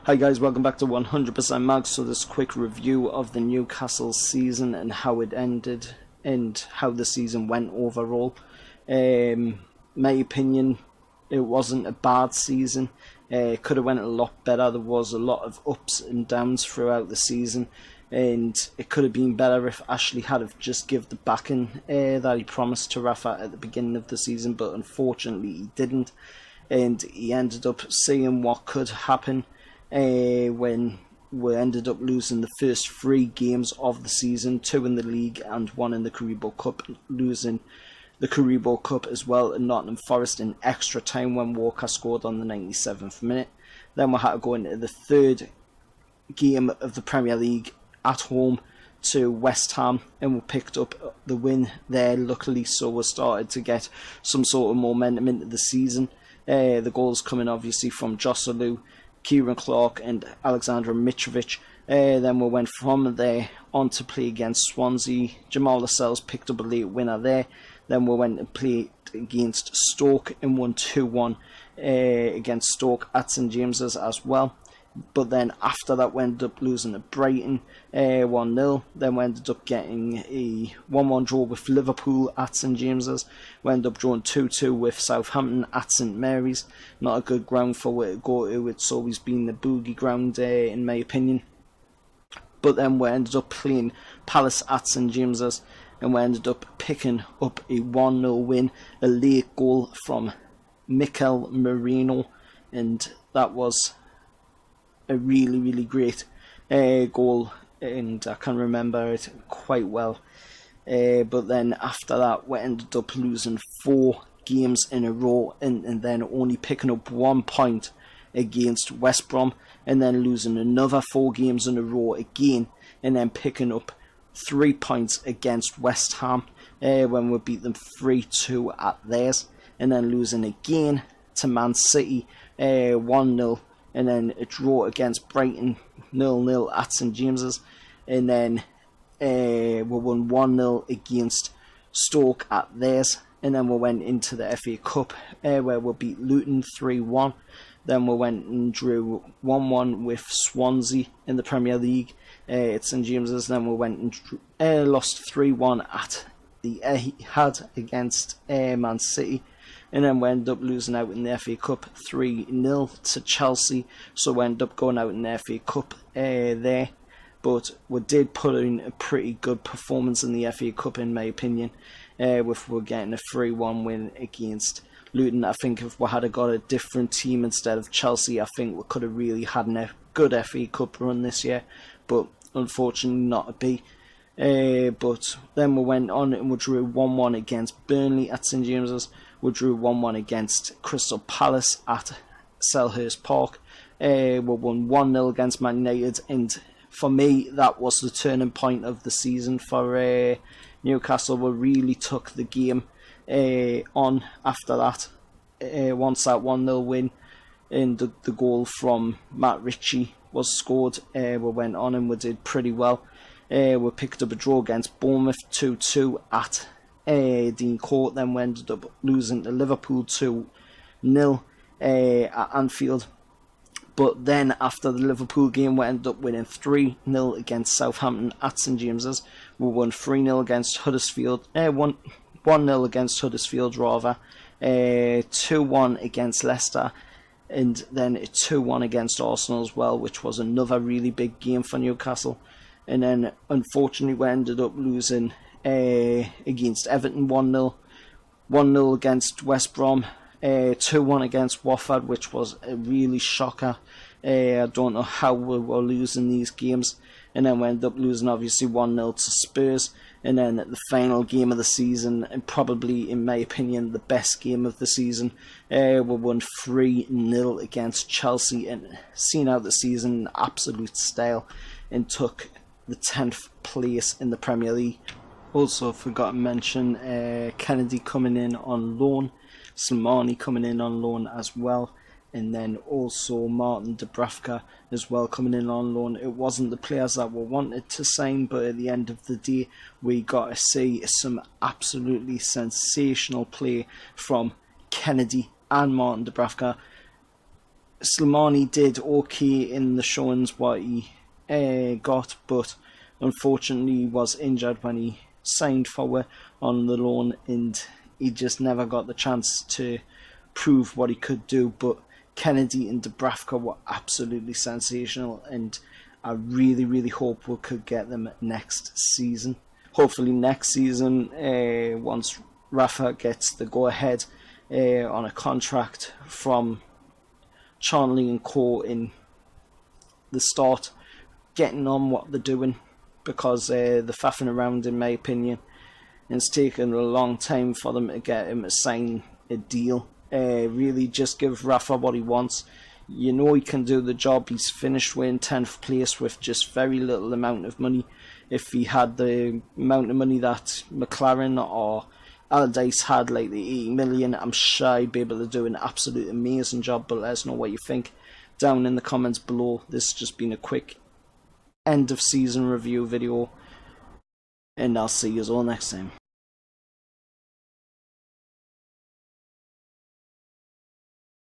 Hi guys, welcome back to 100% Mag. So this quick review of the Newcastle season and how it ended and how the season went overall. My opinion, it wasn't a bad season. It could have went a lot better. There was a lot of ups and downs throughout the season, and it could have been better if Ashley had have just given the backing that he promised to Rafa at the beginning of the season, but unfortunately he didn't, and he ended up seeing what could happen when we ended up losing the first 3 games of the season, 2 in the league and 1 in the Carabao Cup, losing the Carabao Cup as well in Nottingham Forest in extra time when Walker scored on the 97th minute. Then we had to go into the 3rd game of the Premier League at home to West Ham, and we picked up the win there luckily, so we started to get some sort of momentum into the season. The goals coming obviously from Joselu, Kieran Clark and Alexander Mitrovic. Then we went from there on to play against Swansea. Jamal Lascelles picked up a late winner there. Then we went and played against Stoke and won 2-1 against Stoke at St James's as well. But then after that we ended up losing to Brighton 1-0. Then we ended up getting a 1-1 draw with Liverpool at St James's. We ended up drawing 2-2 with Southampton at St Mary's. Not a good ground for it to go to. It's always been the boogie ground in my opinion. But then we ended up playing Palace at St James's, and we ended up picking up a 1-0 win. A late goal from Mikel Merino, and that was a really great goal, and I can remember it quite well. But then after that we ended up losing 4 games in a row, and then only picking up 1 point against West Brom, and then losing another 4 games in a row again, and then picking up 3 points against West Ham when we beat them 3-2 at theirs, and then losing again to Man City 1-0, and then a draw against Brighton 0-0 at St James's, and then we won 1-0 against Stoke at theirs, and then we went into the FA Cup where we beat Luton 3-1. Then we went and drew 1-1 with Swansea in the Premier League at St James's. Then we went and lost 3-1 at the Etihad against Man City. And then we ended up losing out in the FA Cup 3-0 to Chelsea. So we ended up going out in the FA Cup there. But we did put in a pretty good performance in the FA Cup in my opinion. With we're getting a 3-1 win against Luton. I think if we had got a different team instead of Chelsea, I think we could have really had a good FA Cup run this year. But unfortunately not to be. But then we went on and we drew 1-1 against Burnley at St James's. We drew 1-1 against Crystal Palace at Selhurst Park. We won 1-0 against Man United, and for me that was the turning point of the season for Newcastle. We really took the game on after that. Once that 1-0 win and the goal from Matt Ritchie was scored, we went on and we did pretty well. We picked up a draw against Bournemouth 2-2 at Dean Court. Then we ended up losing to Liverpool 2-0 at Anfield. But then after the Liverpool game we ended up winning 3-0 against Southampton at St James's. We won 3-0 against Huddersfield, 1-0 against Huddersfield rather, 2-1 against Leicester, and then a 2-1 against Arsenal as well, which was another really big game for Newcastle. And then unfortunately we ended up losing against Everton 1-0, 1-0 against West Brom, 2-1 against Watford, which was a really shocker. I don't know how we were losing these games. And then we ended up losing obviously 1-0 to Spurs. And then at the final game of the season, and probably in my opinion the best game of the season, we won 3-0 against Chelsea and seen out the season in absolute style and took the 10th place in the Premier League. Also forgot to mention Kennedy coming in on loan, Slimani coming in on loan as well, and then also Martin Dubravka as well coming in on loan. It wasn't the players that we wanted to sign, but at the end of the day we got to see some absolutely sensational play from Kennedy and Martin Dubravka. Slimani did okay in the showings what he got, but unfortunately was injured when he signed for on the loan, and he just never got the chance to prove what he could do. But Kennedy and Dubravka were absolutely sensational, and I really, really hope we could get them next season. Hopefully next season, once Rafa gets the go-ahead on a contract from Charnley and Co in the start, getting on what they're doing, because they're faffing around, in my opinion, and it's taken a long time for them to get him to sign a deal. Really just give Rafa what he wants. You know he can do the job. He's finished with 10th place with just very little amount of money. If he had the amount of money that McLaren or Allardyce had, like the 80 million, I'm sure he'd be able to do an absolute amazing job. But let us know what you think down in the comments below. This has just been a quick end of season review video, and I'll see you all next time.